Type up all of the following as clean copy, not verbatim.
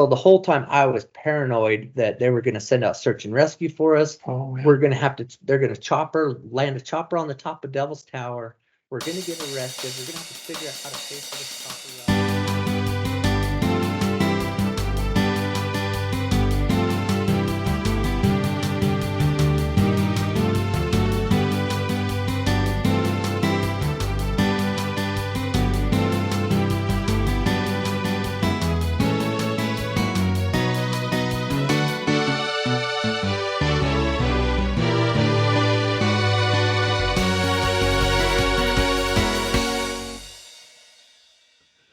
Well, the whole time I was paranoid that they were going to send out search and rescue for us. Oh, yeah. We're going to have to, they're going to land a chopper on the top of Devil's Tower. We're going to get arrested. We're going to have to figure out how to pay for this chopper ride.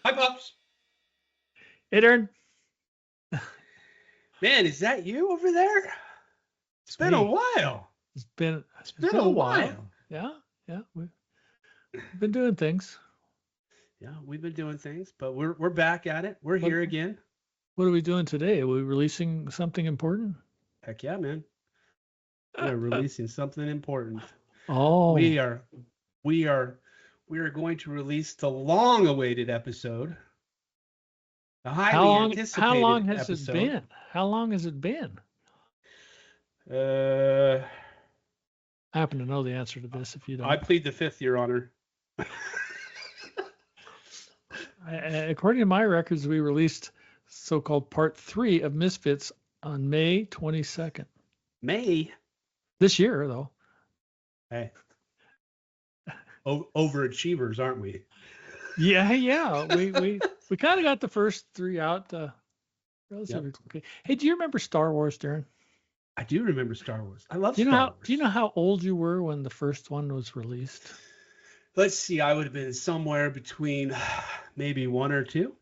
Hi, Pops. Hey, Darren. Man, is that you over there? It's been me. a while. It's been a while. Yeah. We've been doing things. Yeah, we've been doing things, but we're back at it. We're here again. What are we doing today? Are we releasing something important? Heck yeah, man. We're releasing something important. Oh, We are going to release the long-awaited episode. The highly anticipated how long has episode. it been? How long has it been? I I happen to know the answer to this. If you don't, plead the fifth, Your Honor. according to my records, we released so-called Part 3 of Misfits on May 22nd. May. This year, though. Hey. Overachievers, aren't we? Yeah. We kind of got the first 3 out relatively quickly. Hey, do you remember Star Wars, Darren? I do remember Star Wars. I love Do you Star Wars. Do you know how old you were when the first one was released? Let's see. I would have been somewhere between maybe 1 or 2.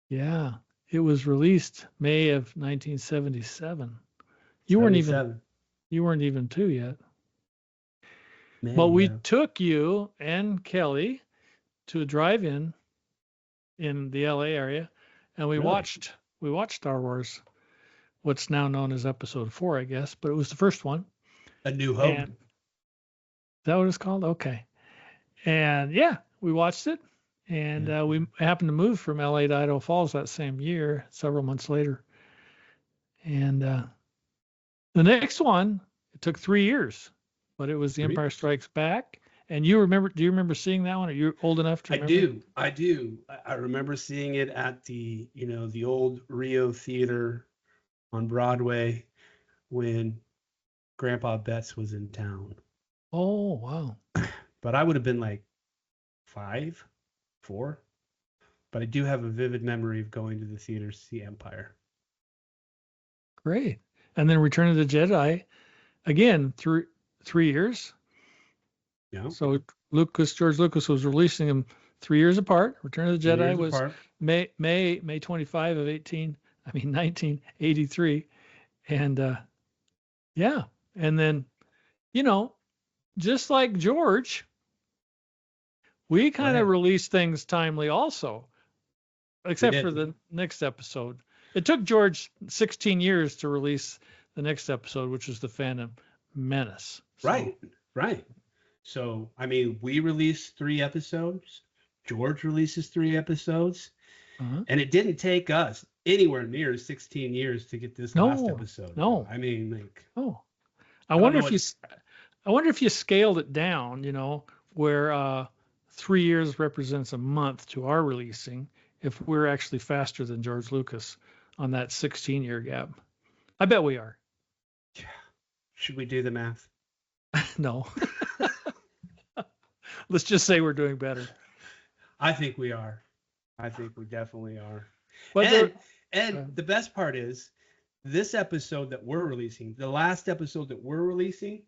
Yeah, it was released May of 1977. You weren't even 2 yet. Man, But we yeah. took you and Kelly to a drive-in in the LA area, and we Really? watched Star Wars, what's now known as Episode 4, I guess, but it was the first one. A New Hope. And, is that what it's called? Okay. And yeah, we watched it, and we happened to move from LA to Idaho Falls that same year, several months later. And the next one, it took 3 years, but it was The Empire Strikes Back. And do you remember seeing that one? Are you old enough to remember? I do. I remember seeing it at the old Rio Theater on Broadway when Grandpa Betts was in town. Oh, wow. But I would have been like 5, 4. But I do have a vivid memory of going to the theater to see Empire. Great. And then Return of the Jedi, again, through 3 years. Yeah. So George Lucas was releasing them 3 years apart. Return of the Jedi was apart. May 25 of 1983. And yeah. And then, just like George, we kind of released things timely also, except for the next episode. It took George 16 years to release the next episode, which was The Phantom Menace. So, Right. So, I mean, we released 3 episodes. George releases 3 episodes. And it didn't take us anywhere near 16 years to get this last episode. No. I mean, like. Oh. I wonder if you scaled it down, where 3 years represents a month to our releasing, if we're actually faster than George Lucas on that 16-year gap. I bet we are. Should we do the math? No. Let's just say we're doing better. I think we are. I think we definitely are. But and the best part is, this episode that we're releasing, the last episode that we're releasing,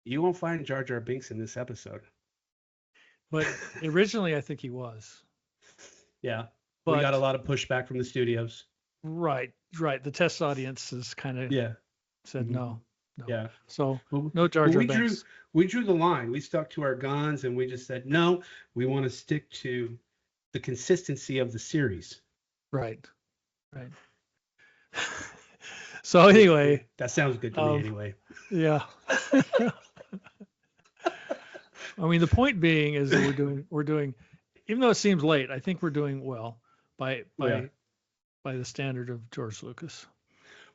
you won't find Jar Jar Binks in this episode. But originally, I think he was. Yeah. But, we got a lot of pushback from the studios. Right. The test audiences kind of said no. Yeah. So no Jar Jar Binks. We drew the line. We stuck to our guns, and we just said, no, we want to stick to the consistency of the series. Right. So anyway, that sounds good to me anyway. Yeah. I mean, the point being is that we're doing, even though it seems late, I think we're doing well by by the standard of George Lucas.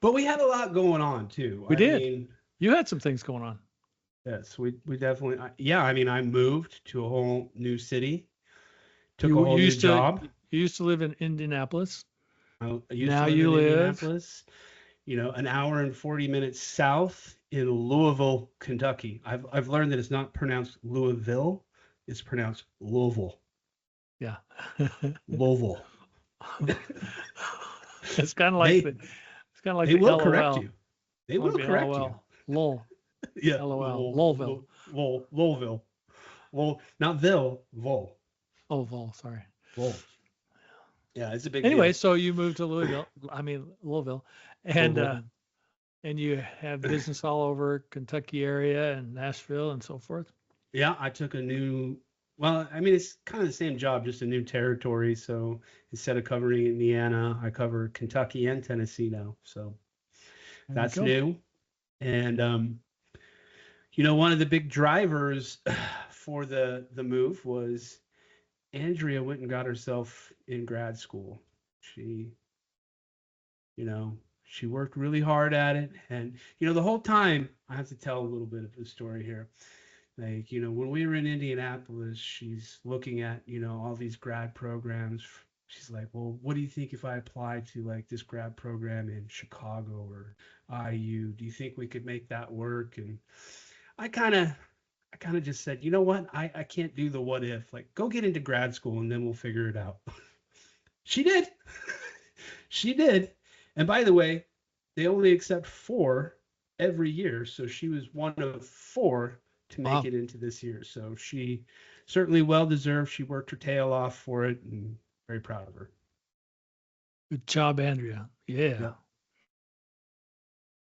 But we had a lot going on too. We did. mean, You had some things going on. yes, we definitely. Yeah, I mean, I moved to a whole new city, took a You whole new used to job. you used to live in Indianapolis. I used Now to live you in live- Indianapolis, an hour and 40 minutes south in Louisville, Kentucky. I've learned that it's not pronounced Louisville, it's pronounced Louisville. Yeah. Louisville. It's kind of like They- it's kind of like They the will LOL. correct you. They will Might be correct LOL. Lol. you. Yeah. LOL. Louisville. Well, not Ville, Vol. Oh, Vol. Sorry. Vol. Yeah, it's a big Anyway, deal. so you moved to Louisville, and Louisville. and you have business all over Kentucky area and Nashville and so forth. Yeah, I took a new, well, I mean, it's kind of the same job, just a new territory. So instead of covering Indiana, I cover Kentucky and Tennessee now. So There you that's go. new. And, one of the big drivers for the move was Andrea went and got herself in grad school. She worked really hard at it. And, the whole time, I have to tell a little bit of the story here. Like, when we were in Indianapolis, she's looking at, all these grad programs. She's like, well, what do you think if I apply to like this grad program in Chicago or IU? Do you think we could make that work? And I kind of just said, you know what? I can't do the what if. Like, go get into grad school and then we'll figure it out. She did. She did. And by the way, they only accept 4 every year. So she was one of 4 to make Wow. it into this year. So she certainly well deserved. She worked her tail off for it, and very proud of her. Good job, Andrea. Yeah. Yep. Well,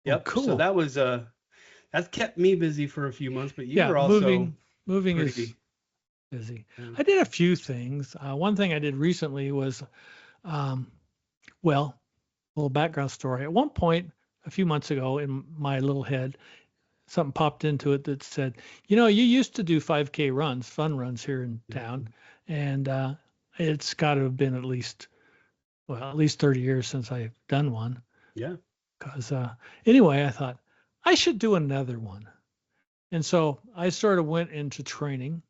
Yep. cool. So that was that kept me busy for a few months, but you yeah, were also moving is pretty busy. Yeah. I did a few things. One thing I did recently was, well, a little background story. At one point, a few months ago, in my little head, something popped into it that said, you used to do 5K runs, fun runs here in town, and it's got to have been at least 30 years since I've done one. Yeah. Because anyway, I thought I should do another one. And so I sort of went into training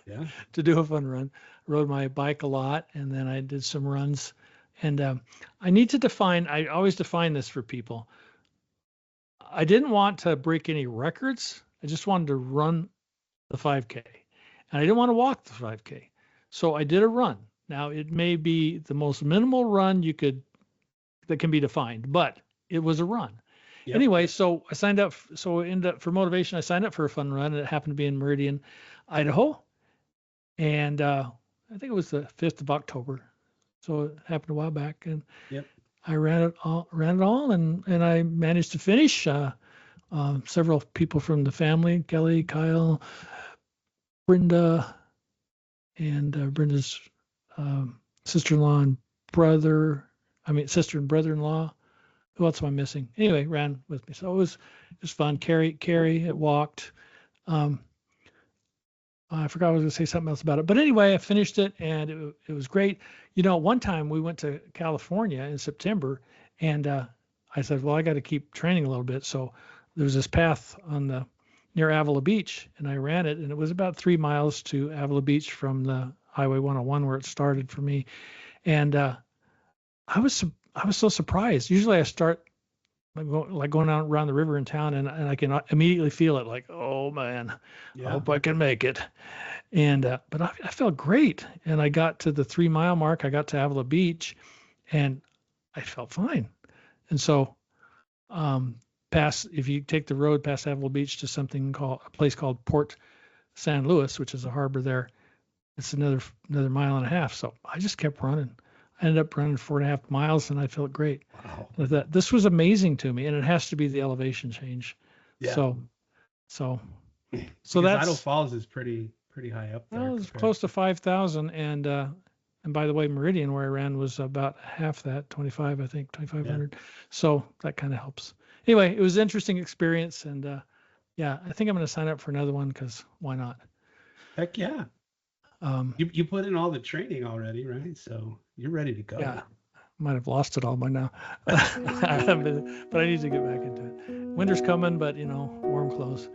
Yeah. to do a fun run. Rode my bike a lot, and then I did some runs. And I always define this for people. I didn't want to break any records. I just wanted to run the 5K. And I didn't want to walk the 5K. So I did a run. Now, it may be the most minimal run that can be defined, but it was a run. Yep. Anyway, so I signed up. For motivation, I signed up for a fun run, and it happened to be in Meridian, Idaho. And I think it was the 5th of October. So it happened a while back. And Yep. I ran it all, and I managed to finish. Several people from the family, Kelly, Kyle, Brenda, and Brenda's sister-in-law and sister and brother-in-law. Who else am I missing? Anyway, ran with me. So it was fun. Carrie, it walked. I forgot I was going to say something else about it. But anyway, I finished it, and it was great. One time we went to California in September, and I said, well, I got to keep training a little bit. So there was this path near Avila Beach, and I ran it, and it was about 3 miles to Avila Beach from the Highway 101 where it started for me. And I was so surprised. Usually I start going out around the river in town, and I can immediately feel it, like, oh man, I hope I can make it. And but I felt great, and I got to the 3 mile mark. I got to Avila Beach, and I felt fine. And so, if you take the road past Avila Beach to a place called Port San Luis, which is a harbor there, it's another mile and a half. So I just kept running. I ended up running 4.5 miles, and I felt great. Wow. This was amazing to me, and it has to be the elevation change. Yeah. So Because that's Idaho Falls is pretty high up there. well, it's compared- close to 5,000, and by the way, Meridian where I ran was about half that, 25, I think, 2,500. So that kind of helps. Anyway, it was an interesting experience, and I think I'm going to sign up for another one because why not? Heck yeah. You put in all the training already, right? So you're ready to go. Yeah. might have lost it all by now. I haven't been, but I need to get back into it. Winter's coming, but warm clothes.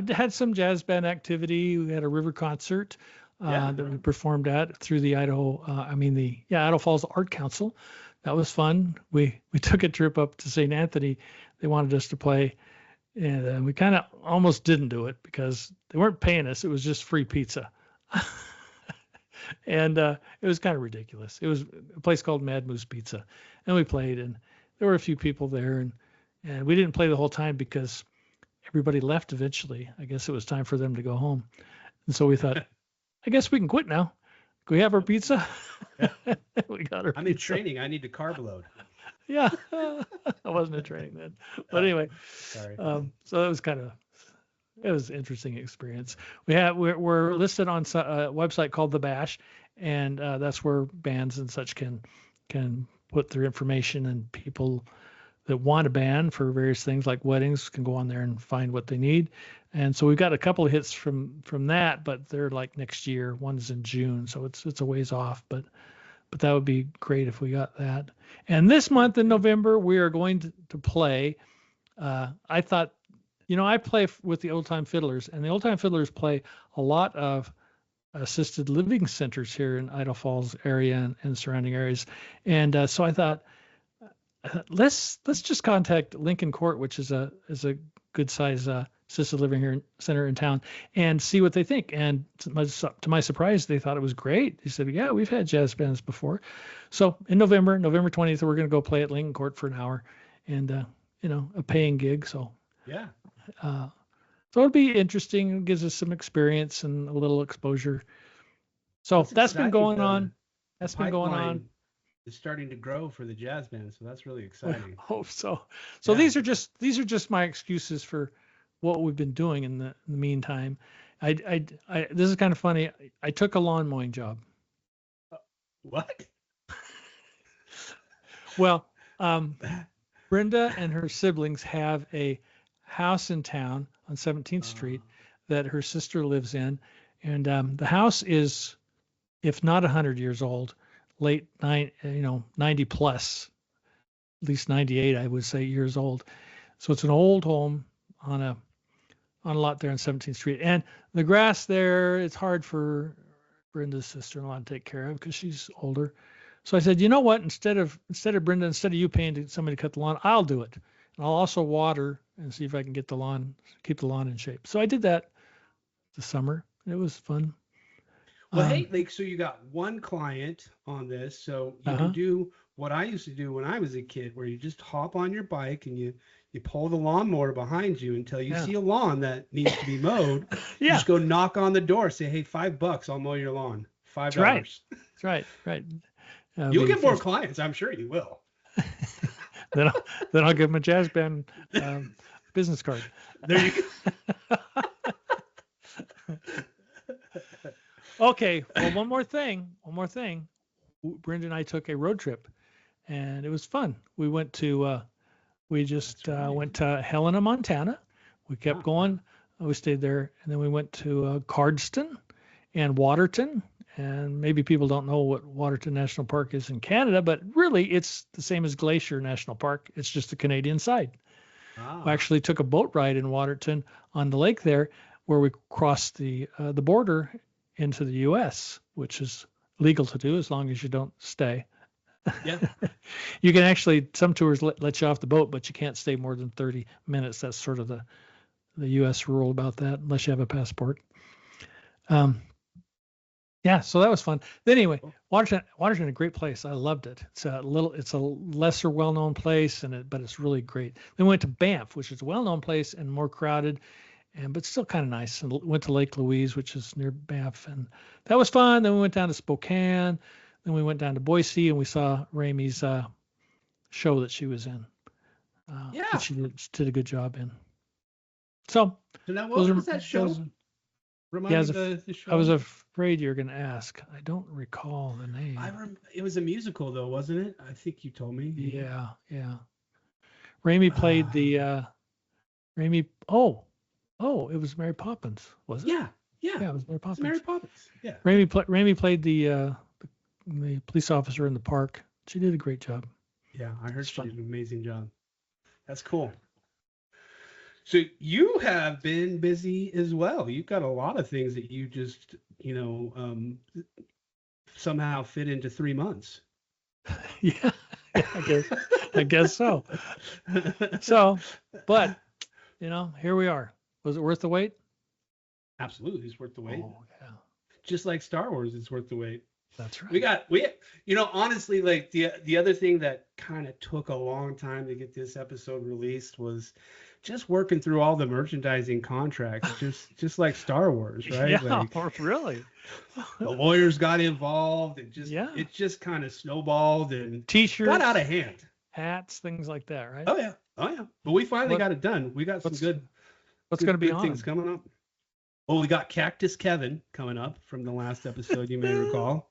Had some jazz band activity. We had a river concert that we performed at through the Idaho Falls Art Council. That was fun. We took a trip up to St. Anthony. They wanted us to play, and we kind of almost didn't do it because they weren't paying us. It was just free pizza. And it was kind of ridiculous. It was a place called Mad Moose Pizza, and we played, and there were a few people there, and we didn't play the whole time because everybody left eventually. I guess it was time for them to go home. And so we thought, I guess we can quit now. Can we have our pizza? We got our I'm in training. I need to carb load. Yeah. I wasn't in training then. But anyway, Sorry. So it was an interesting experience. We're listed on a website called The Bash, and that's where bands and such can put their information, and people that want a band for various things like weddings can go on there and find what they need. And so we've got a couple of hits from that, but they're like next year. One's in June, so it's a ways off, but that would be great if we got that. And this month in November, we are going to play. I thought, I play with the Old Time Fiddlers, and the Old Time Fiddlers play a lot of assisted living centers here in Idaho Falls area and surrounding areas. And so I thought, let's just contact Lincoln Court, which is a good size assisted living center in town, and see what they think. And to my surprise, they thought it was great. They said, yeah, we've had jazz bands before. So in November 20th, we're going to go play at Lincoln Court for an hour, and a paying gig. So yeah. So it'll be interesting. It gives us some experience and a little exposure. So that's been going on. That's been going on. Is starting to grow for the jazz band, so that's really exciting. I hope so. So these are just my excuses for what we've been doing in the meantime. This is kind of funny. I took a lawn mowing job. What? Well, Brenda and her siblings have a house in town on 17th Street that her sister lives in, and the house is, if not 100 years old, late 90 plus, at least 98, I would say, years old. So it's an old home on a lot there on 17th Street. And the grass there, it's hard for Brenda's sister-in-law to take care of because she's older. So I said, you know what? Instead of Brenda, instead of you paying somebody to cut the lawn, I'll do it. And I'll also water and see if I can keep the lawn in shape. So I did that this summer. It was fun. Well, hey, so you got one client on this, so you can do what I used to do when I was a kid, where you just hop on your bike and you pull the lawnmower behind you until you see a lawn that needs to be mowed. You just go knock on the door, say, hey, $5, I'll mow your lawn. $5. That's right. You'll get more clients. I'm sure you will. then I'll give them a jazz band business card. There you go. Okay. Well, one more thing. Brenda and I took a road trip, and it was fun. We went to went to Helena, Montana. We kept going. We stayed there, and then we went to Cardston and Waterton. And maybe people don't know what Waterton National Park is in Canada, but really it's the same as Glacier National Park. It's just the Canadian side. We actually took a boat ride in Waterton on the lake there, where we crossed the border into the U.S., which is legal to do as long as you don't stay Yeah. You can actually, some tours let you off the boat, but you can't stay more than 30 minutes. That's sort of the U.S. rule about that, unless you have a passport. Yeah, so that was fun. But anyway, Waterton, a great place. I loved it. It's a lesser well-known place, but it's really great. Then we went to Banff, which is a well-known place and more crowded, but still kind of nice. And went to Lake Louise, which is near Banff, and that was fun. Then we went down to Spokane. Then we went down to Boise, and we saw Ramey's show that she was in. That she did a good job in. So now what was that show? Remind me the show. I was afraid you were going to ask. I don't recall the name. It was a musical, though, wasn't it? I think you told me. Yeah. Ramey played the Ramey. Oh, it was Mary Poppins, was it? Yeah, it was Mary Poppins. Mary Poppins. Yeah. Ramey played the police officer in the park. She did a great job. Yeah, I heard she did an amazing job. That's cool. So you have been busy as well. You've got a lot of things that you just, somehow fit into 3 months. Yeah, I guess so. So, but here we are. Was it worth the wait? Absolutely, it's worth the wait. Oh, yeah. Just like Star Wars, it's worth the wait. That's right. Honestly, like the other thing that kind of took a long time to get this episode released was just working through all the merchandising contracts, just like Star Wars, right? Yeah, really. The lawyers got involved, and it just kind of snowballed and T-shirts, got out of hand. Hats, things like that, right? Oh yeah. But we finally got it done. We got some good. What's going to be good things coming up? Well, we got Cactus Kevin coming up from the last episode. You may recall.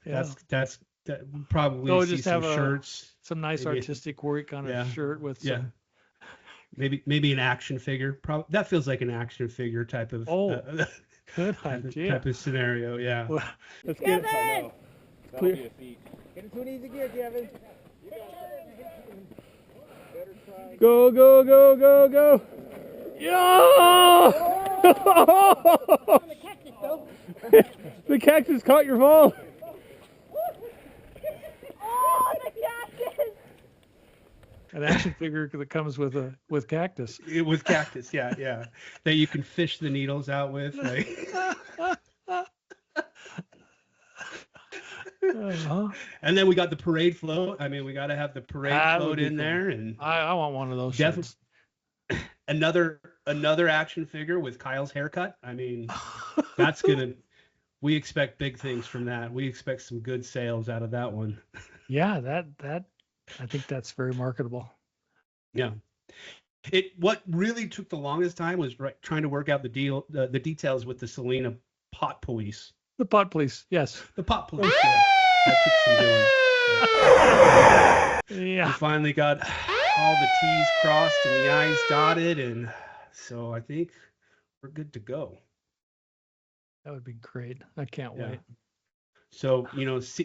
Yeah. That we'll probably see just some have shirts. Some nice artistic work on a shirt with some. Maybe an action figure. That feels like an action figure type of. Good idea. Type of scenario. Yeah. Well, let's get it. Clear. Get into an easy gear, Kevin. Go, go, go, go, go. Yeah! The cactus, though. The cactus caught your fall. Oh, the cactus! An action figure that comes with cactus. With cactus, yeah. That you can fish the needles out with. And then we got the parade float. I mean, we got to have the parade float in there, and I want one of those. Definitely. Another action figure with Kyle's haircut. I mean, that's gonna. We expect big things from that. We expect some good sales out of that one. Yeah, that I think that's very marketable. Yeah. What really took the longest time was trying to work out the details with the Selena pot police. The pot police, yes. The pot police. That took some doing. Yeah. We finally got all the T's crossed and the I's dotted, and so I think we're good to go. That would be great. I can't wait. So,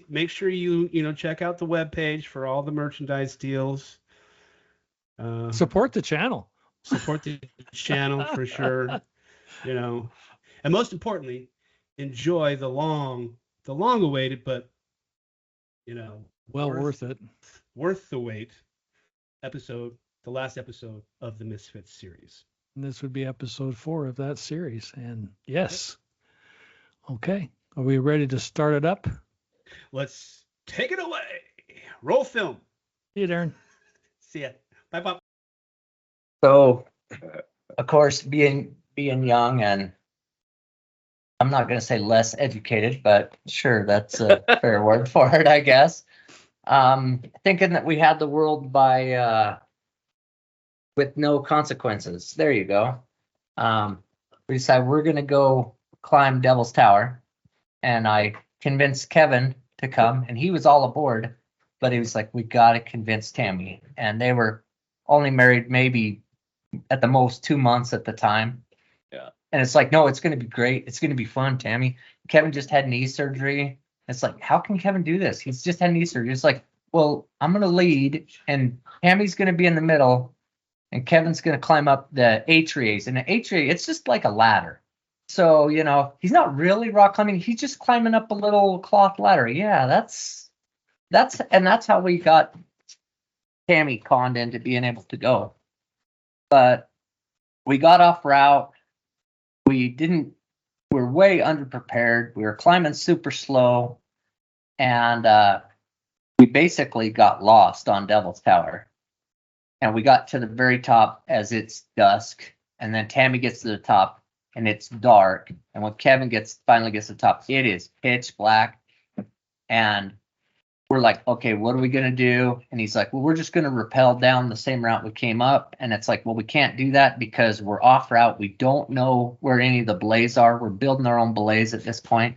make sure you check out the webpage for all the merchandise deals. Support the channel. Support the channel for sure. And most importantly, enjoy the long awaited, but worth it. Worth the wait episode, the last episode of the Misfits series. And this would be episode 4 of that series. And yes. Okay. Are we ready to start it up? Let's take it away. Roll film. See you, Darren. See ya. Bye, Bob. So, of course, being young and I'm not going to say less educated, but sure, that's a fair word for it, I guess. Thinking that we had the world with no consequences. There you go. We decided we're going to go climb Devil's Tower, and I convinced Kevin to come, and he was all aboard, but he was like, we got to convince Tammy. And they were only married maybe at the most 2 months at the time. Yeah. And it's like, no, it's going to be great. It's going to be fun, Tammy. Kevin just had knee surgery. It's like, how can Kevin do this? He's just had knee surgery. It's like, well, I'm going to lead, and Tammy's going to be in the middle, and Kevin's going to climb up the atrias. And the atria, it's just like a ladder. So, he's not really rock climbing. He's just climbing up a little cloth ladder. Yeah, that's that's how we got Tammy conned into being able to go. But we got off route. We're way underprepared. We were climbing super slow, and we basically got lost on Devil's Tower. And we got to the very top as it's dusk, and then Tammy gets to the top and it's dark. And when Kevin finally gets to the top, it is pitch black. And we're like, okay, what are we gonna do? And he's like, well, we're just gonna rappel down the same route we came up. And it's like, well, we can't do that because we're off route. We don't know where any of the belays are. We're building our own belays at this point.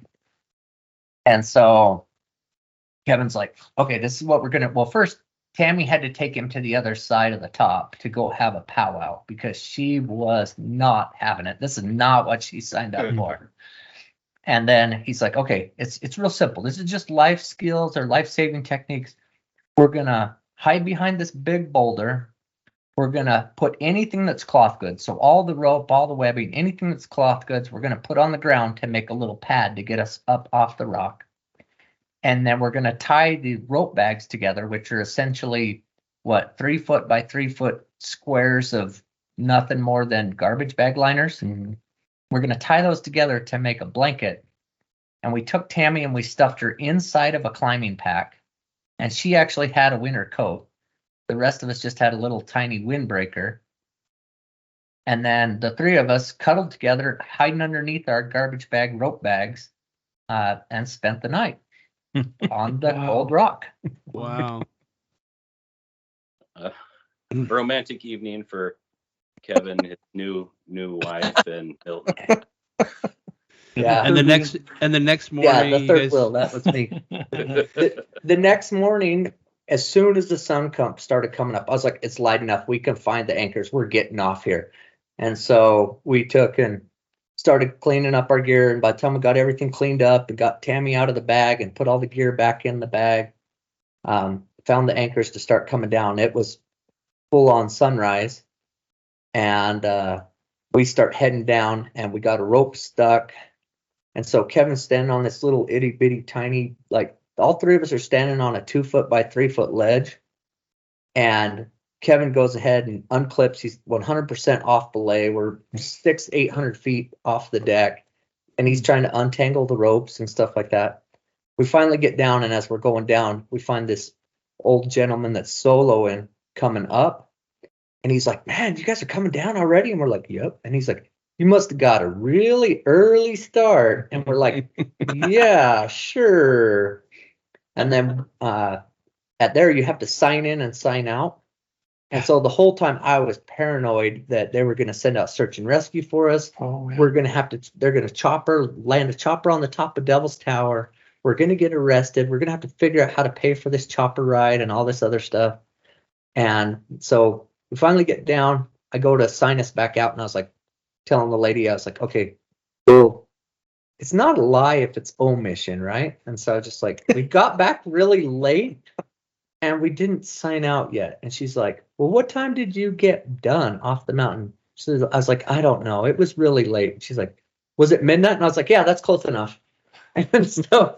And so Kevin's like, okay, this is what we're gonna. Well, first, Tammy had to take him to the other side of the top to go have a powwow because she was not having it. This is not what she signed up for. And then he's like, okay, it's real simple. This is just life skills or life-saving techniques. We're gonna hide behind this big boulder. We're gonna put anything that's cloth goods. So all the rope, all the webbing, anything that's cloth goods, we're gonna put on the ground to make a little pad to get us up off the rock. And then we're going to tie the rope bags together, which are essentially 3 foot by 3 foot squares of nothing more than garbage bag liners. And we're going to tie those together to make a blanket. And we took Tammy and we stuffed her inside of a climbing pack. And she actually had a winter coat. The rest of us just had a little tiny windbreaker. And then the three of us cuddled together, hiding underneath our garbage bag rope bags, and spent the night on the cold rock. Wow. Romantic evening for Kevin, his new wife, and Hilton. Yeah. And the next morning, Yeah, the you third guys, wheel, that was me. The next morning, as soon as the sun started coming up, I was like, it's light enough. We can find the anchors. We're getting off here. And so we took and started cleaning up our gear. And by the time we got everything cleaned up and got Tammy out of the bag and put all the gear back in the bag, found the anchors to start coming down. It was full on sunrise. And we start heading down and we got a rope stuck. And so Kevin's standing on this little itty bitty tiny, like all three of us are standing on a 2 foot by 3 foot ledge. And Kevin goes ahead and unclips. He's 100% off belay. We're 800 feet off the deck. And he's trying to untangle the ropes and stuff like that. We finally get down. And as we're going down, we find this old gentleman that's soloing coming up. And he's like, man, you guys are coming down already? And we're like, yep. And he's like, you must have got a really early start. And we're like, yeah, sure. And then at there, you have to sign in and sign out. And so the whole time I was paranoid that they were going to send out search and rescue for us. Oh, yeah. We're going to they're going to land a chopper on the top of Devil's Tower. We're going to get arrested. We're going to have to figure out how to pay for this chopper ride and all this other stuff. And so we finally get down. I go to sign us back out. And I was like, telling the lady, I was like, okay, well, it's not a lie if it's omission, right? And so just like, we got back really late and we didn't sign out yet. And she's like, well, what time did you get done off the mountain? I was like, I don't know. It was really late. And she's like, was it midnight? And I was like, yeah, that's close enough. And so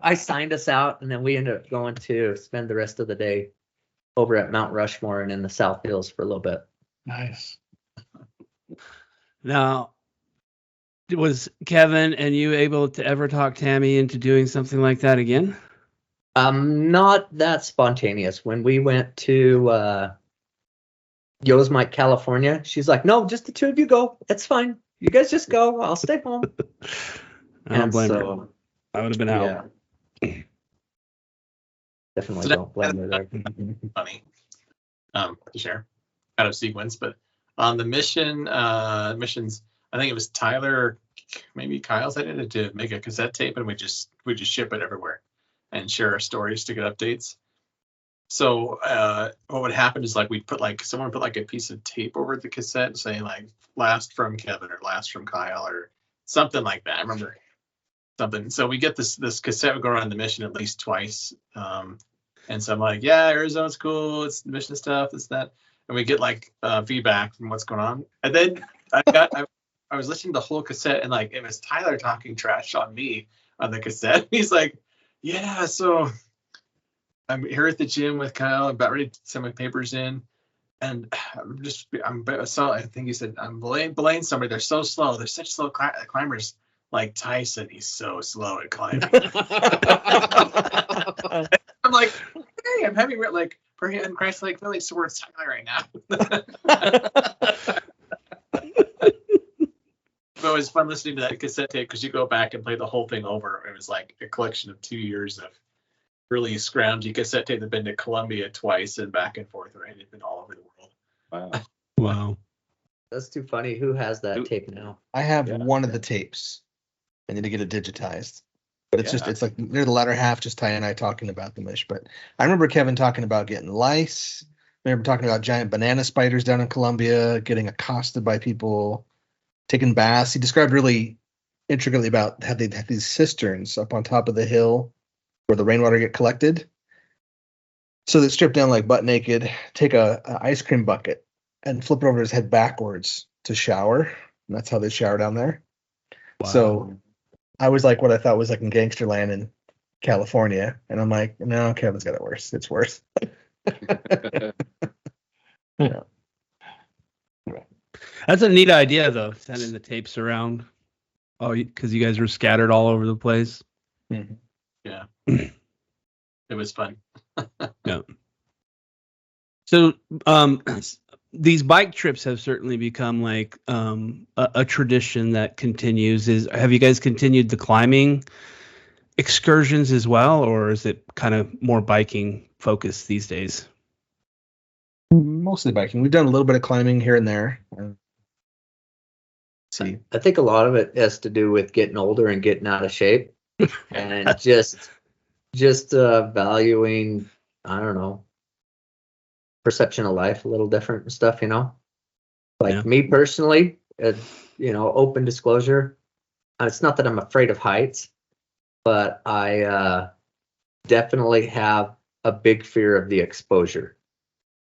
I signed us out, and then we ended up going to spend the rest of the day over at Mount Rushmore and in the South Hills for a little bit. Nice. now, was Kevin and you able to ever talk Tammy into doing something like that again? Not that spontaneous. When we went to Yosemite, California, she's like, no, just the two of you go. That's fine. You guys just go. I'll stay home. I don't blame her. so, I would have been out. yeah. Definitely So don't blame her there. Funny to share out of sequence, but on the missions, I think it was Tyler or maybe Kyle's idea to make a cassette tape, and we just ship it everywhere and share our stories to get updates. So what would happen is like we'd put like someone put like a piece of tape over the cassette and say like last from Kevin or last from Kyle or something like that. I remember something. So we get this cassette, we go around the mission at least twice. And so I'm like, yeah, Arizona's cool. It's mission stuff. It's that. And we get like feedback from what's going on. And then I was listening to the whole cassette and like it was Tyler talking trash on me on the cassette. He's like, yeah, so I'm here at the gym with Kyle. I'm about ready to send my papers in, and I think you said I'm belaying somebody. They're so slow. They're such slow climbers. Like Tyson, he's so slow at climbing. I'm like, hey, I'm having like for him, Christ like really towards Tyler right now. But it was fun listening to that cassette tape because you go back and play the whole thing over. It was like a collection of 2 years of really scroungy cassette tape. I've been to Colombia twice and back and forth, right? It's been all over the world. Wow. Wow. That's too funny. Who has that tape now? I have Yeah. one of the tapes. I need to get it digitized. But it's Yeah. it's like near the latter half, just Ty and I talking about the Mish. But I remember Kevin talking about getting lice. I remember talking about giant banana spiders down in Colombia, getting accosted by people, taking baths. He described really intricately about how they'd have these cisterns up on top of the hill where the rainwater get collected. So they strip down like butt naked, take a ice cream bucket and flip it over his head backwards to shower. And that's how they shower down there. Wow. So I was like what I thought was like in gangster land in California. And I'm like, no, Kevin's got it worse. It's worse. That's a neat idea, though, sending the tapes around. Oh, because you guys were scattered all over the place. Yeah. It was fun. Yeah. So, these bike trips have certainly become like a tradition that continues. Have you guys continued the climbing excursions as well, or is it kind of more biking focused these days? Mostly biking. We've done a little bit of climbing here and there. See, I think a lot of it has to do with getting older and getting out of shape, and just valuing, I don't know, perception of life a little different and stuff, you know. Like Yeah. me personally, open disclosure, it's not that I'm afraid of heights, but I definitely have a big fear of the exposure.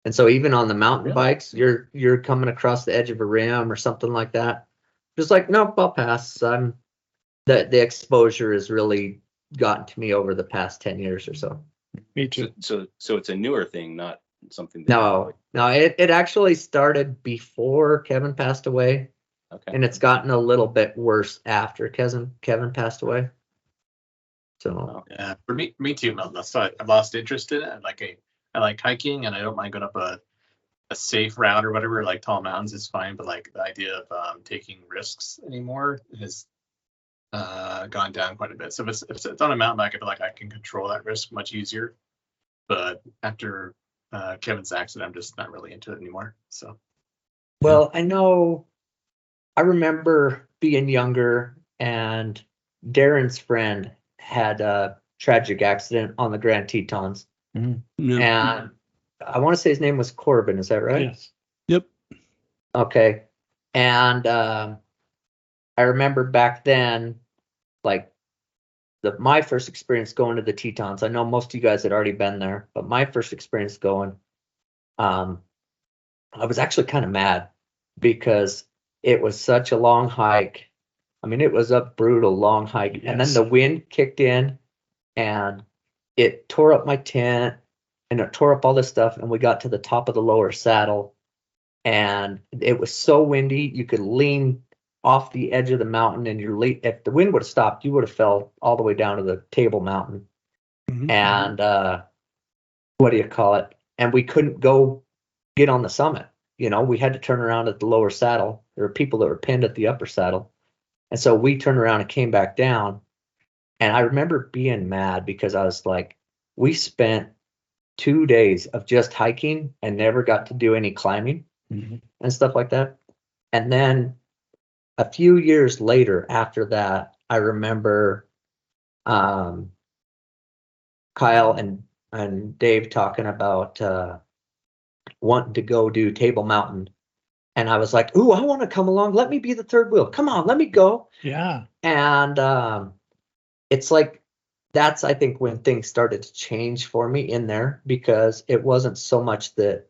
And so even on the mountain bikes, you're coming across the edge of a rim or something like that. Just like, nope, I'll pass. The exposure has really gotten to me over the past 10 years or so. Me too. So it's a newer thing, not something. No, it actually started before Kevin passed away, Okay. and it's gotten a little bit worse after Kevin passed away. So Wow. Yeah, for me too. That's why I've lost interest in it. I like hiking, and I don't mind going up a safe route or whatever. Like tall mountains is fine, but like the idea of taking risks anymore has gone down quite a bit. So if it's on a mountain bike, I feel like I can control that risk much easier. But after Kevin's accident, I'm just not really into it anymore. So well, I remember being younger, and Darren's friend had a tragic accident on the Grand Tetons. No. And I want to say his name was Corbin. Is that right? Yes. Yep. Okay. And I remember back then, like my first experience going to the Tetons. I know most of you guys had already been there, but my first experience going, I was actually kind of mad because it was such a long hike. I mean, it was a brutal long hike. And then the wind kicked in and it tore up my tent and it tore up all this stuff. And we got to the top of the lower saddle and it was so windy, you could lean off the edge of the mountain and if the wind would have stopped, you would have fell all the way down to the Table Mountain. Mhm. And what do you call it? And we couldn't go get on the summit. We had to turn around at the lower saddle. There were people that were pinned at the upper saddle. And so we turned around and came back down. And I remember being mad because I was like, we spent 2 days of just hiking and never got to do any climbing and stuff like that. And then a few years later after that, I remember Kyle and Dave talking about wanting to go do Table Mountain. And I was like, ooh, I want to come along. Let me be the third wheel. Come on, let me go. Yeah. And it's like, that's, I think, when things started to change for me in there, because it wasn't so much that,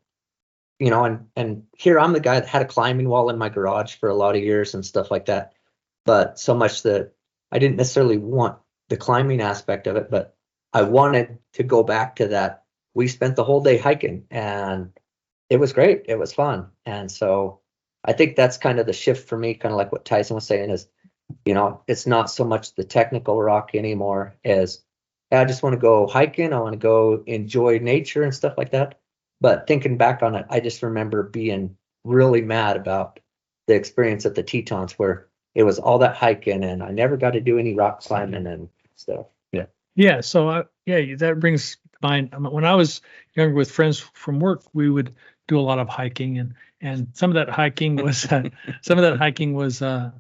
and here I'm the guy that had a climbing wall in my garage for a lot of years and stuff like that. But so much that I didn't necessarily want the climbing aspect of it, but I wanted to go back to that. We spent the whole day hiking, and it was great. It was fun. And so I think that's kind of the shift for me, kind of like what Tyson was saying is, it's not so much the technical rock anymore as I just want to go hiking. I want to go enjoy nature and stuff like that. But thinking back on it, I just remember being really mad about the experience at the Tetons where it was all that hiking and I never got to do any rock climbing and stuff. Yeah. So that brings to mind when I was younger with friends from work, we would do a lot of hiking, and some of that hiking was up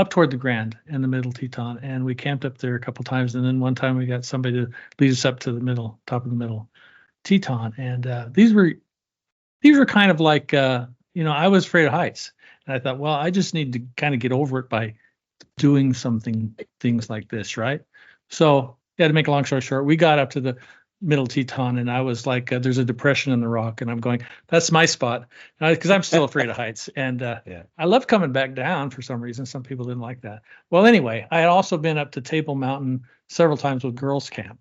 toward the Grand and the Middle Teton, and we camped up there a couple times, and then one time we got somebody to lead us up to the top of the Middle Teton, and these were kind of like I was afraid of heights, and I thought, well, I just need to kind of get over it by doing things like this, right? So to make a long story short, we got up to the Middle Teton, and I was like, there's a depression in the rock, and I'm going, that's my spot, because I'm still afraid of heights, and I love coming back down for some reason. Some people didn't like that. Well, anyway, I had also been up to Table Mountain several times with girls camp,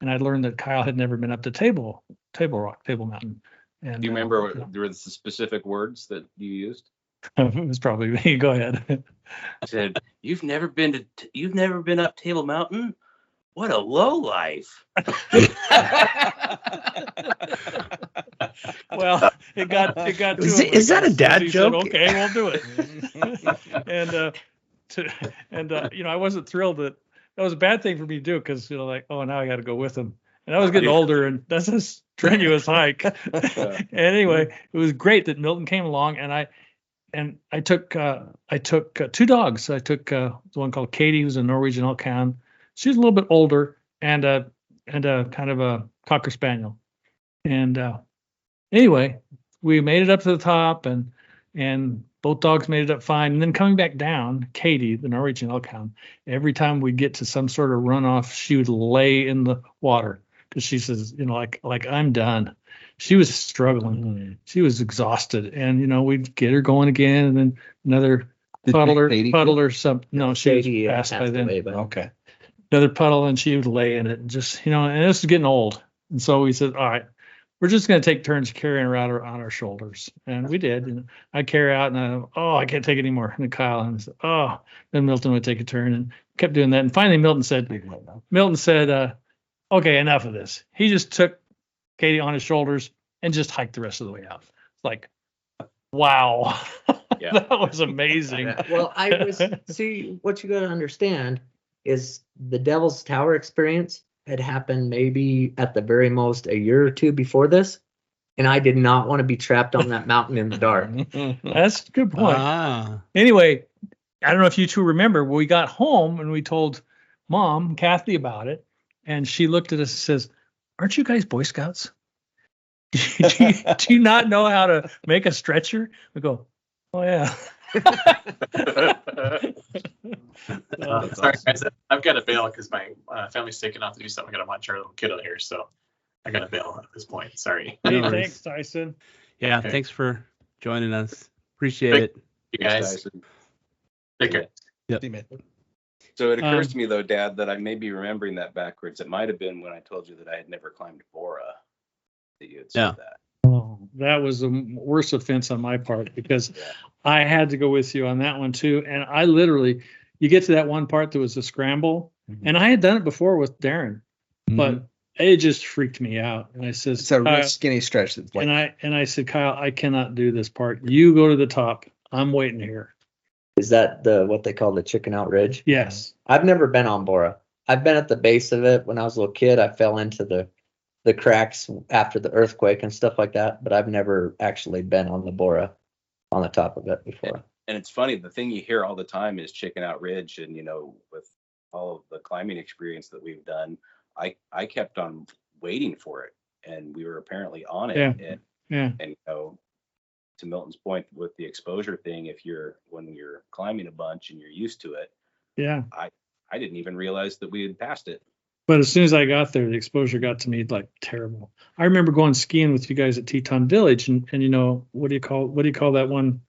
and I learned that Kyle had never been up to Table Mountain. And Do you remember there were the specific words that you used? it was probably me. Go ahead. I said, "You've never been up Table Mountain? What a low life." Well, it got to Is that a dad he joke? Said, okay, we'll do it. I wasn't thrilled that was a bad thing for me to do because now I got to go with him. And I was getting older, and that's a strenuous hike. Anyway, it was great that Milton came along, and I took 2 dogs. I took the one called Katie, who's a Norwegian Elkhound. She's a little bit older, and a kind of a Cocker Spaniel. And anyway, we made it up to the top, and both dogs made it up fine. And then coming back down, Katie, the Norwegian Elkhound, every time we get to some sort of runoff, she would lay in the water because she says, like I'm done. She was struggling. She was exhausted, and we'd get her going again, and then another puddle or something. No, she was passed by then. Okay. Another puddle, and she would lay in it, and just and this is getting old. And so we said, all right, we're just going to take turns carrying her out on our shoulders, and we did. And I'd carry her out, and I can't take it anymore. And then Kyle and I said, then Milton would take a turn, and kept doing that. And finally, Milton said, okay, enough of this. He just took Katie on his shoulders and just hiked the rest of the way out. It's like, wow, that was amazing. Well, see, what you got to understand is the Devil's Tower experience had happened maybe at the very most a year or two before this. And I did not want to be trapped on that mountain in the dark. That's a good point. Anyway, I don't know if you two remember, we got home and we told Mom, Kathy, about it. And she looked at us and says, aren't you guys Boy Scouts? Do you not know how to make a stretcher? We go, oh, yeah. Sorry, guys. I've got to bail because my family's taking off to do something. I got to watch our little kiddo here, so I got to bail at this point. Sorry. Hey, thanks, Tyson. Yeah, thanks for joining us. Appreciate it. You guys. Take care. Yep. See you, man. So it occurs to me, though, Dad, that I may be remembering that backwards. It might have been when I told you that I had never climbed Bora that you had said that. Oh, that was the worst offense on my part because I had to go with you on that one too. And I literally, you get to that one part that was a scramble, and I had done it before with Darren, but it just freaked me out. And I said, It's a real skinny stretch. That's like, and I said, Kyle, I cannot do this part. You go to the top. I'm waiting here. Is that what they call the Chicken Out Ridge? Yes. I've never been on Bora. I've been at the base of it. When I was a little kid, I fell into the cracks after the earthquake and stuff like that, but I've never actually been on the Bora on the top of it before. And it's funny, the thing you hear all the time is Chicken Out Ridge. And, with all of the climbing experience that we've done, I kept on waiting for it, and we were apparently on it. And to Milton's point with the exposure thing, when you're climbing a bunch and you're used to it, I didn't even realize that we had passed it. But as soon as I got there, the exposure got to me like terrible. I remember going skiing with you guys at Teton Village, and what do you call that one?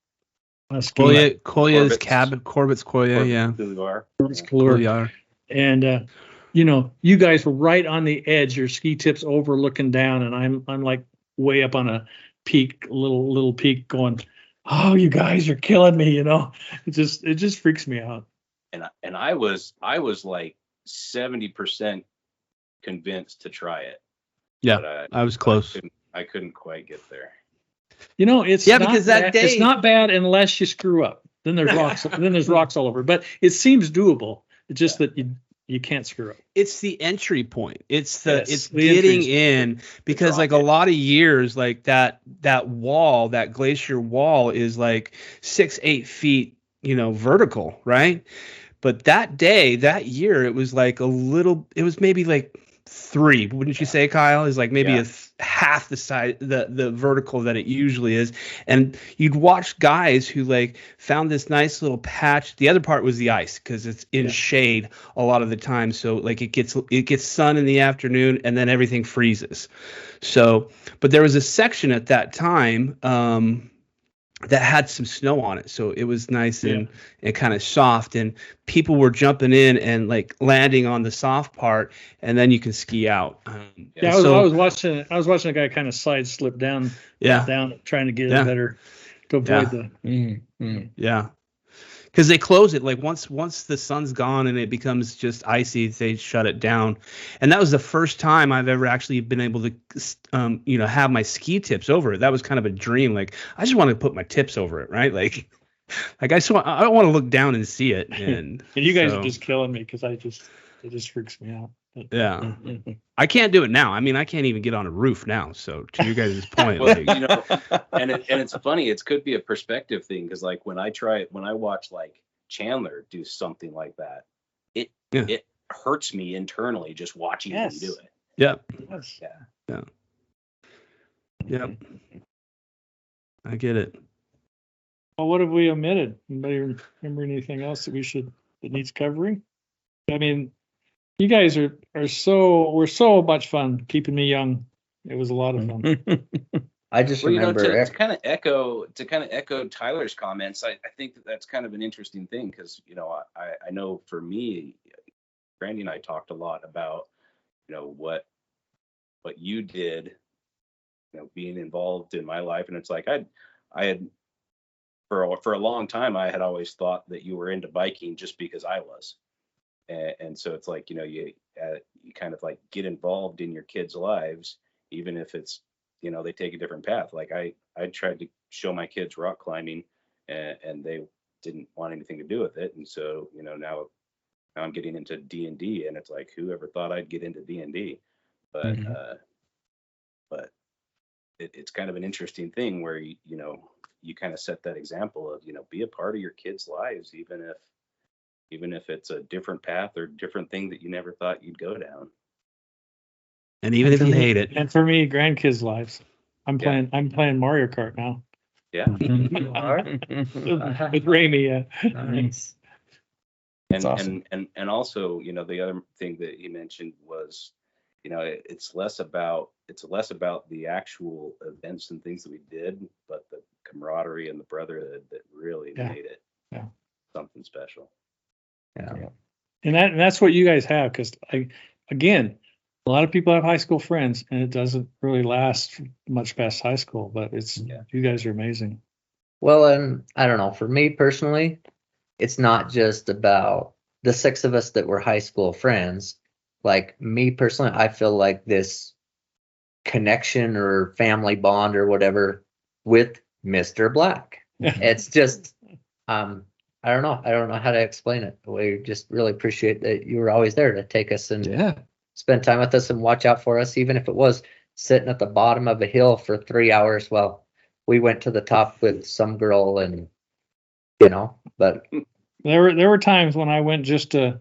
Kolya's cabin, Corbett's Kolya, yeah. Corbett's Kolya. And you guys were right on the edge, your ski tips over looking down, and I'm like way up on a peak, little peak going, oh, you guys are killing me, It just freaks me out. And I was like 70% convinced to try it. Yeah, But I was close. I couldn't quite get there. It's Yeah, not because that bad. It's day- not bad unless you screw up. Then there's rocks. Then there's rocks all over. But it seems doable. It's just that you can't screw up. It's the entry point. It's Yes, the getting entries. in, because like a lot of years, like that wall, that glacier wall is like 6-8 feet, vertical, right? But that day, that year, it was like it was maybe like 3, wouldn't you say, Kyle? Is like maybe half the size, the vertical that it usually is. And you'd watch guys who like found this nice little patch. The other part was the ice, because it's in shade a lot of the time. So like it gets sun in the afternoon, and then everything freezes. So, but there was a section at that time that had some snow on it, so it was nice and kind of soft, and people were jumping in and like landing on the soft part, and then you can ski out. I was watching a guy kind of side slip down, trying to get it better to avoid the. Yeah, because they close it like once the sun's gone and it becomes just icy, they shut it down. And that was the first time I've ever actually been able to have my ski tips over it. That was kind of a dream. Like, I just want to put my tips over it, right? Like I don't want to look down and see it. And you guys are just killing me, because it just freaks me out. Yeah, I can't do it now. I mean, I can't even get on a roof now. So to you guys' point, Well, like, and it's funny. It could be a perspective thing, because like when I watch like Chandler do something like that, it hurts me internally just watching him do it. Yeah. Yes. Yeah. Yep. I get it. Well, what have we omitted? Anybody remember anything else that needs covering? I mean, you guys were so much fun keeping me young. It was a lot of fun. I just remember to kind of echo Tyler's comments. I think that's kind of an interesting thing, because I know for me, Brandy and I talked a lot about what you did, being involved in my life, and it's like I had for a long time I had always thought that you were into biking just because I was. And so it's like, you kind of like get involved in your kids' lives, even if it's, they take a different path. Like I tried to show my kids rock climbing, and they didn't want anything to do with it. And so, now I'm getting into D&D, and it's like, whoever thought I'd get into D&D? But, but it's kind of an interesting thing where, you kind of set that example of, be a part of your kids' lives, even if it's a different path or different thing that you never thought you'd go down. And even if you hate it. And for me, grandkids' lives. I'm playing Mario Kart now. Yeah. With Raimi. Nice. And awesome. and also, the other thing that he mentioned was, it's less about the actual events and things that we did, but the camaraderie and the brotherhood that really made it something special. Yeah. And that's what you guys have, because again, a lot of people have high school friends, and it doesn't really last much past high school. But you guys are amazing. Well, and I don't know, for me personally, it's not just about the 6 of us that were high school friends. Like me personally, I feel like this connection or family bond or whatever with Mr. Black. It's just, I don't know how to explain it. We just really appreciate that you were always there to take us and spend time with us and watch out for us, even if it was sitting at the bottom of a hill for 3 hours while we went to the top with some girl, and but there were times when I went just to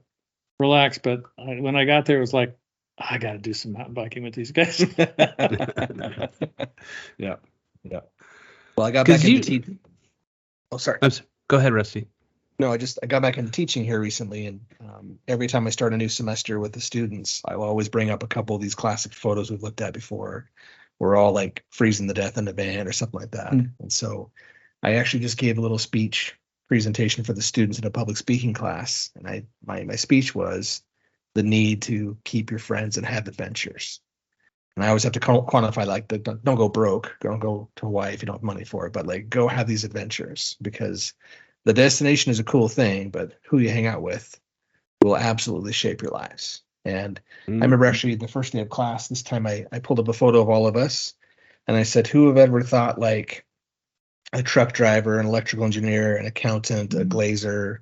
relax, but when I got there, it was like, I got to do some mountain biking with these guys. Yeah. Well, I got back into teaching. Oh, sorry. Go ahead, Rusty. No, I got back into teaching here recently, and every time I start a new semester with the students, I will always bring up a couple of these classic photos we've looked at before. We're all like freezing to death in a van or something like that. And so I actually just gave a little speech presentation for the students in a public speaking class, and my speech was, the need to keep your friends and have adventures. And I always have to quantify, like, don't go broke, don't go to Hawaii if you don't have money for it, but like go have these adventures, because the destination is a cool thing, but who you hang out with will absolutely shape your lives. And I remember actually the first day of class, this time I pulled up a photo of all of us, and I said, who have ever thought like a truck driver, an electrical engineer, an accountant, a glazer,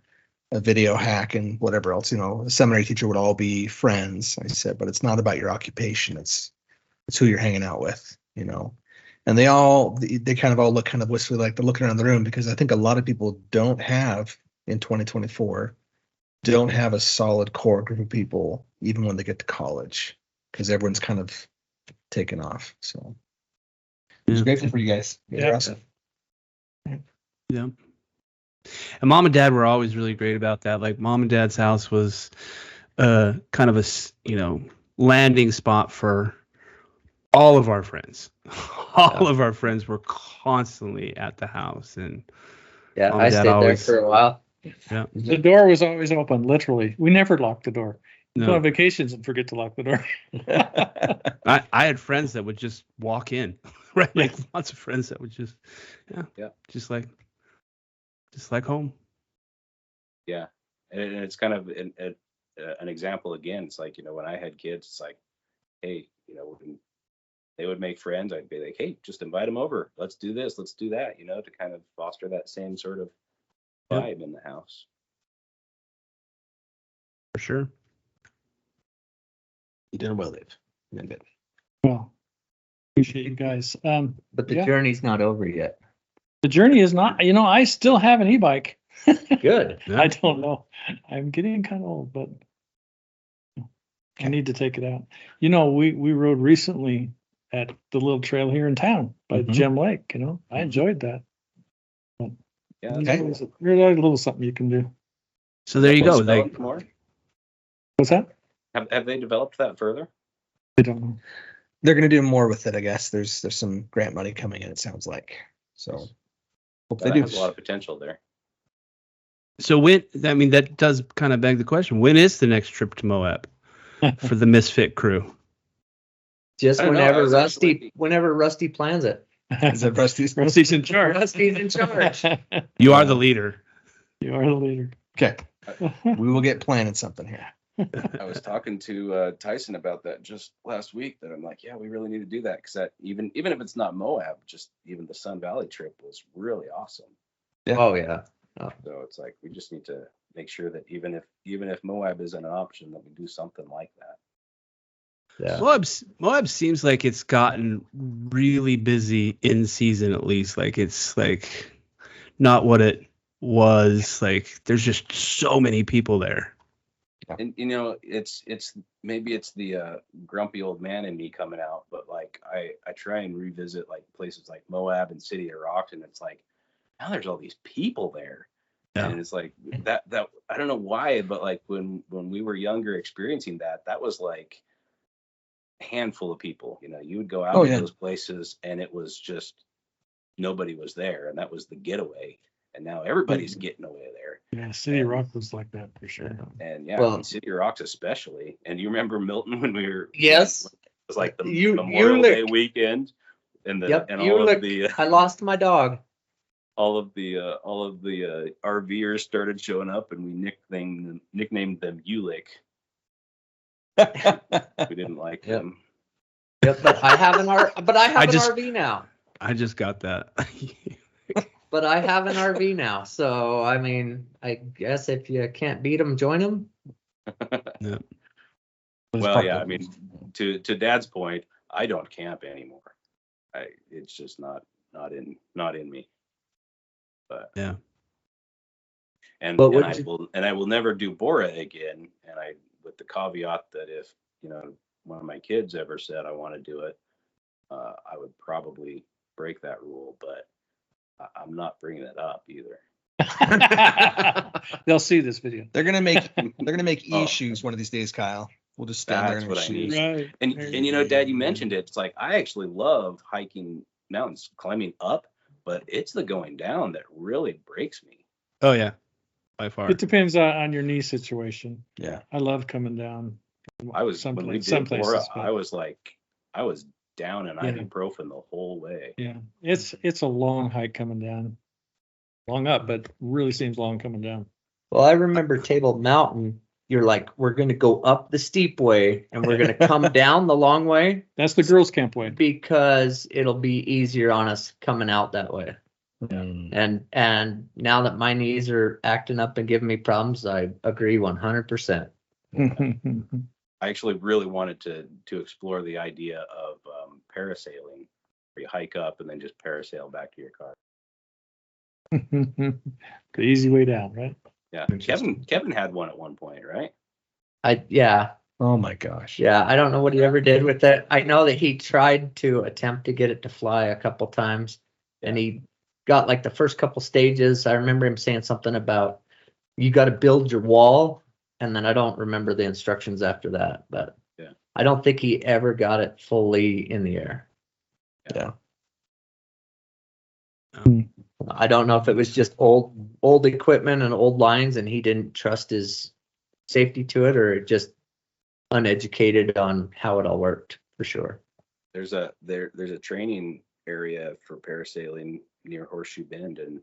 a video hack, and whatever else, a seminary teacher would all be friends. I said, but it's not about your occupation. It's who you're hanging out with, And they kind of all look kind of wistfully, like they're looking around the room, because I think a lot of people don't have in 2024, don't have a solid core group of people, even when they get to college, because everyone's kind of taken off. So it was grateful for you guys. You're awesome. Yeah. And mom and dad were always really great about that. Like mom and dad's house was kind of a, landing spot for all of our friends. All of our friends were constantly at the house. And Yeah, I stayed there for a while. Yeah. The door was always open, literally. We never locked the door. No. Go on vacations and forget to lock the door. I had friends that would just walk in, right? Like lots of friends that would just, just like home. Yeah, and it's kind of an example again. It's like, when I had kids, it's like, hey, when they would make friends, I'd be like, hey, just invite them over. Let's do this, let's do that, to kind of foster that same sort of vibe in the house. For sure. You did well, Dave. Well, appreciate you guys. But the journey's not over yet. The journey is not, I still have an e-bike. Good. I don't know. I'm getting kind of old, but I need to take it out. We rode recently at the little trail here in town by Gem Lake. I enjoyed that. But Yeah. there's a little something you can do. So there you go. Developed more? What's that? Have they developed that further? I don't know. They're going to do more with it, I guess. There's some grant money coming in, it sounds like. So hope they That do. has a lot of potential there. So that does kind of beg the question. When is the next trip to Moab for the Misfit crew? Just I don't know, I was whenever Rusty plans it. Is it Rusty's? Rusty's in charge. Rusty's in charge. You are the leader. You are the leader. Okay. We will get planning something here. I was talking to Tyson about that just last week, that I'm like, yeah, we really need to do that, because that even if it's not Moab, just even the Sun Valley trip was really awesome. Yeah. Oh yeah. So it's like we just need to make sure that even if Moab isn't an option, that we do something like that. Yeah. Moab seems like it's gotten really busy in season, at least. Like it's like not what it was. Like there's just so many people there. And it's maybe it's the grumpy old man in me coming out, but like I try and revisit like places like Moab and City of Rocks, and it's like now there's all these people there. Yeah. And it's like that I don't know why, but like when we were younger experiencing that was like a handful of people. You would go out to those places and it was just nobody was there, and that was the getaway. And now everybody's getting away there. Yeah, City of Rock was like that for sure. And City of Rocks especially. And you remember Milton when we were? Yes. It was like the Memorial Day weekend, and I lost my dog. All of the RVers started showing up, and we nicknamed them Ulick. We didn't like them. Yep, but I have an RV now. I just got that. But I have an RV now, so I mean, I guess if you can't beat them, join them. Yeah. Well, yeah, I mean, to Dad's point, I don't camp anymore. It's just not in me. But yeah. And I will never do Bora again. And with the caveat that if one of my kids ever said I want to do it, I would probably break that rule, but I'm not bringing it up either. They'll see this video. They're gonna make e-shoes one of these days, Kyle. We'll just stand there in what shoes. Right. And Dad, you mentioned it. It's like I actually love hiking mountains, climbing up, but it's the going down that really breaks me. Oh yeah, by far. It depends on your knee situation. Yeah, I love coming down. I was Some when we pla- some did Bora, places, but- I was down in Yeah. ibuprofen the whole way. Yeah, it's a long hike coming down. Long up, but really seems long coming down. Well, I remember Table Mountain. You're like, we're going to go up the steep way and we're going to come down the long way That's the girls' camp way. because it'll be easier on us coming out that way. Mm. And now that my knees are acting up and giving me problems, I agree 100%. I actually really wanted to explore the idea of parasailing, where you hike up and then just parasail back to your car. The easy way down, right? Yeah, Interesting. Kevin had one at one point, right? Yeah, Oh my gosh. I don't know what he ever did with it. I know that he tried to attempt to get it to fly a couple times and he got like the first couple stages. I remember him saying something about you got to build your wall. And then I don't remember the instructions after that, but Yeah. I don't think he ever got it fully in the air. Yeah. I don't know if it was just old equipment and old lines and he didn't trust his safety to it or just uneducated on how it all worked for sure. There's a training area for parasailing near Horseshoe Bend, and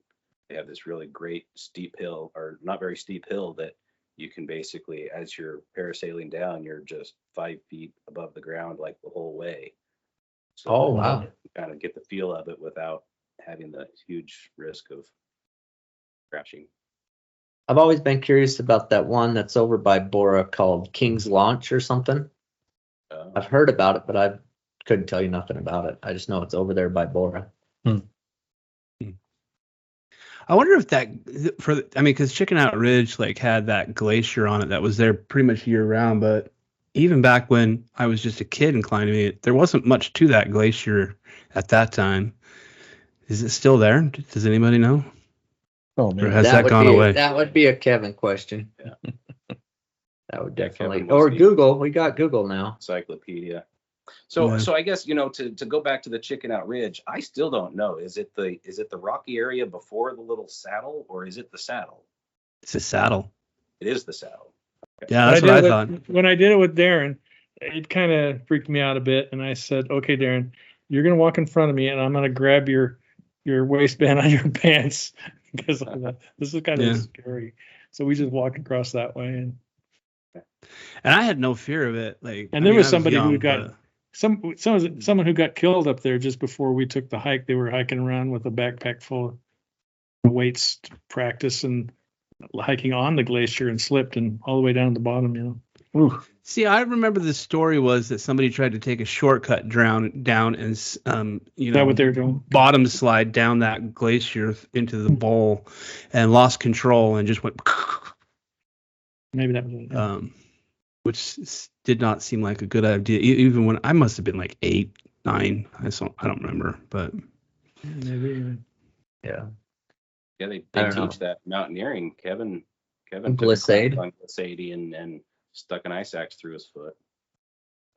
they have this really great steep hill, or not very steep hill, that you can basically, as you're parasailing down, you're just 5 feet above the ground like the whole way. So Oh, wow. kind of get the feel of it without having the huge risk of crashing. I've always been curious about that one that's over by Bora called King's Launch or something. I've heard about it, but I couldn't tell you nothing about it. I just know it's over there by Bora. I wonder if because Chicken Out Ridge like had that glacier on it that was there pretty much year round, but even back when I was just a kid and climbing it, there wasn't much to that glacier at that time. Is it still there? Does anybody know? Oh Or man. has that would gone be, away? That would be a Kevin question. Yeah. That would Yeah, definitely, Kevin was or the- Google. We got Google now. Encyclopedia. So Yeah. so I guess, to go back to the Chicken Out Ridge, I still don't know. Is it the rocky area before the little saddle, or is it the saddle? It's a saddle. It is the saddle. Yeah, that's what I did it thought. when I did it with Darren, it kind of freaked me out a bit. And I said, okay, Darren, you're going to walk in front of me and I'm going to grab your waistband on your pants because this is kind of Yeah. scary. So we just walked across that way. And I had no fear of it. Like, And there was I somebody who young, got but- someone who got killed up there just before we took the hike. They were hiking around with a backpack full of weights to practice and hiking on the glacier and slipped and all the way down to the bottom, Ooh. See, I remember the story was that somebody tried to take a shortcut down and Is that what they're doing? bottom slide down that glacier into the bowl and lost control and just went Maybe that was it. which did not seem like a good idea. Even when I must have been like 8, 9. I don't remember, but Maybe. Yeah. Yeah, they I don't know. teach that mountaineering. Kevin took a Glissade. class on Glissade and stuck an ice axe through his foot.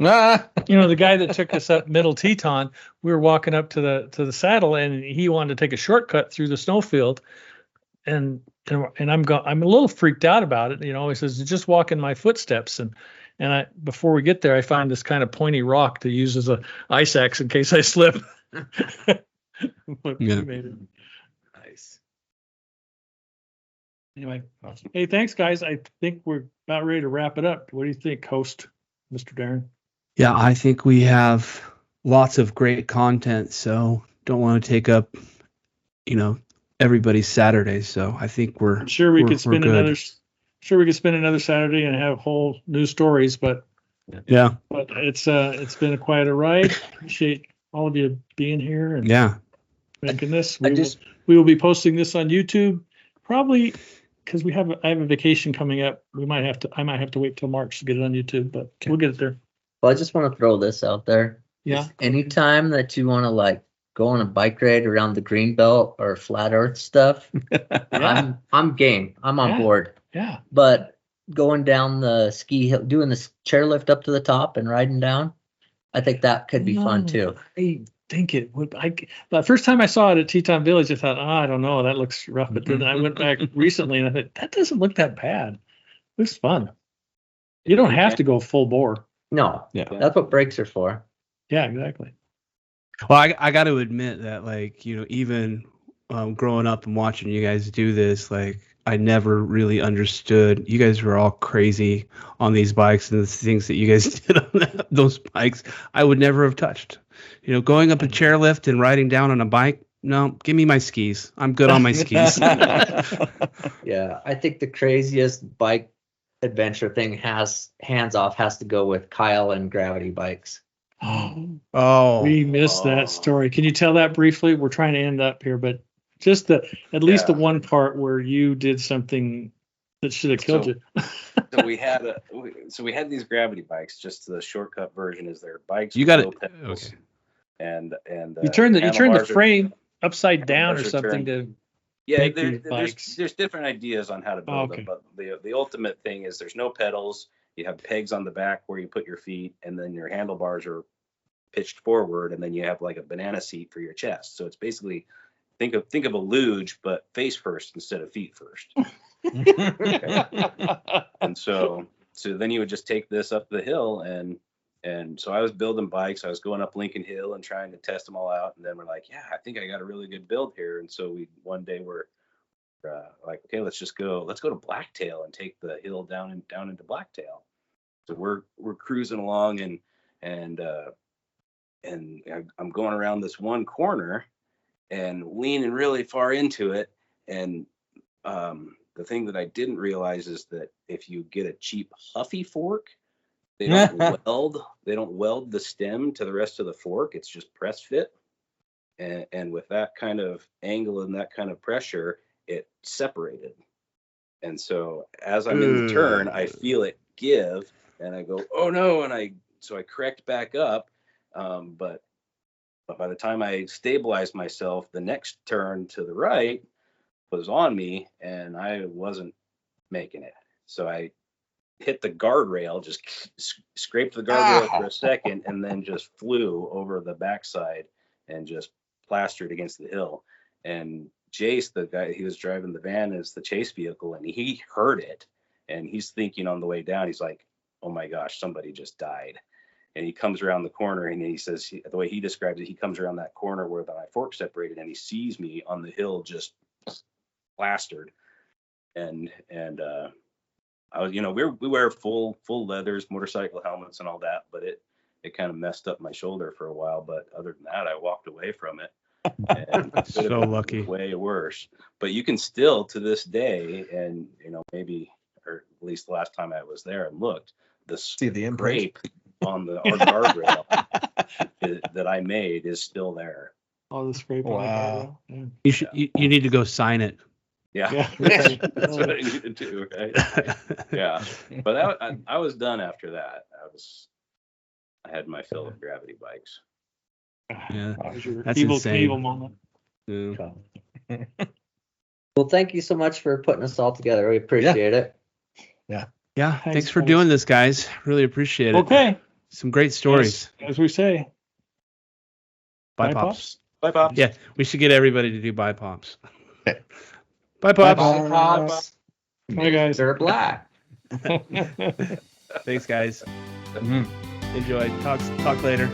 Ah, The guy that took us up Middle Teton, we were walking up to the saddle, and he wanted to take a shortcut through the snowfield, and I'm a little freaked out about it. He says, just walk in my footsteps, and before we get there, I find this kind of pointy rock to use as a ice axe in case I slip. But we Yeah. made it. Nice. Anyway, hey, thanks, guys. I think we're about ready to wrap it up. What do you think, host, Mr. Darren? yeah, I think we have lots of great content, so don't want to take up, everybody's Saturday. So I think I'm sure we we're could spend good. another Saturday and have whole new stories, but Yeah, it's been quite a ride. Appreciate all of you being here and yeah. making this. I just- We will be posting this on YouTube probably because I have a vacation coming up. I might have to wait till March to get it on YouTube, but we'll get it there. Well, I just want to throw this out there. Yeah. Anytime that you want to go on a bike ride around the green belt or flat earth stuff, Yeah. I'm game. I'm on Yeah. board. Yeah. But going down the ski hill, doing the chairlift up to the top and riding down, I think that could be fun No. too. I think it would. The first time I saw it at Teton Village, I thought, I don't know, that looks rough. But then I went back recently and I thought, that doesn't look that bad. It looks fun. You don't have to go full bore. No, Yeah. that's what brakes are for. Yeah, exactly. Well, I got to admit that, like, even growing up and watching you guys do this, like, I never really understood. You guys were all crazy on these bikes, and the things that you guys did on those bikes, I would never have touched. Going up a chairlift and riding down on a bike. No, give me my skis. I'm good on my skis. Yeah, I think the craziest bike adventure thing has to go with Kyle and gravity bikes. Oh, We missed that story. Can you tell that briefly? We're trying to end up here, but just at least the one part where you did something that should have killed you. So we had these gravity bikes. Just the shortcut version is their bikes. You with got no it. pedals. Okay. And You turned the handlebars are- frame upside down or handlebars are something turned. to. Yeah, make these bikes. there's different ideas on how to build Okay. them, but the ultimate thing is there's no pedals. You have pegs on the back where you put your feet, and then your handlebars are pitched forward, and then you have like a banana seat for your chest. So it's basically think of a luge, but face first instead of feet first. And so then you would just take this up the hill, and so I was building bikes. I was going up Lincoln Hill and trying to test them all out, and then we're like, yeah, I think I got a really good build here. And so one day we're like, okay, let's go to Blacktail and take the hill down into Blacktail. So we're cruising along, and I'm going around this one corner and leaning really far into it. And the thing that I didn't realize is that if you get a cheap Huffy fork, they don't weld the stem to the rest of the fork. It's just press fit. And with that kind of angle and that kind of pressure, it separated. And so as I'm in the turn, I feel it give, and I go, oh no, and I correct back up. But by the time I stabilized myself, the next turn to the right was on me, and I wasn't making it. So I hit the guardrail, just scraped the guardrail for a second, and then just flew over the backside and just plastered against the hill. And Jace, the guy he was driving the van, is the chase vehicle, and he heard it, and he's thinking on the way down, he's like, oh my gosh, somebody just died. And he comes around the corner, and he says, the way he describes it, he comes around that corner where my fork separated, and he sees me on the hill just plastered. And I was, we wear full leathers, motorcycle helmets and all that, but it kind of messed up my shoulder for a while. But other than that, I walked away from it. And it could have So been lucky. way worse. But you can still, to this day, and maybe, or at least the last time I was there and looked, See the imprint scrape on the guardrail that I made is still there. Oh, the scrape. Wow. Yeah. You need to go sign it. Yeah, Yeah. that's what I needed to do, right? Yeah, but I was done after that. I had my fill of gravity bikes. Yeah, That was your that's evil insane. Knievel moment. Yeah. Well, thank you so much for putting us all together. We appreciate it. Yeah, thanks Thanks, for guys. doing this, guys. Really appreciate it. Okay. Some great stories. As we say. Bye, Bye, Pops. Bye, Pops. Yeah, we should get everybody to do Bye, Pops. Okay. Bye, Pops. Bye, Pops. Bye, guys. They're black. Thanks, guys. Mhm. Enjoy. Talk later.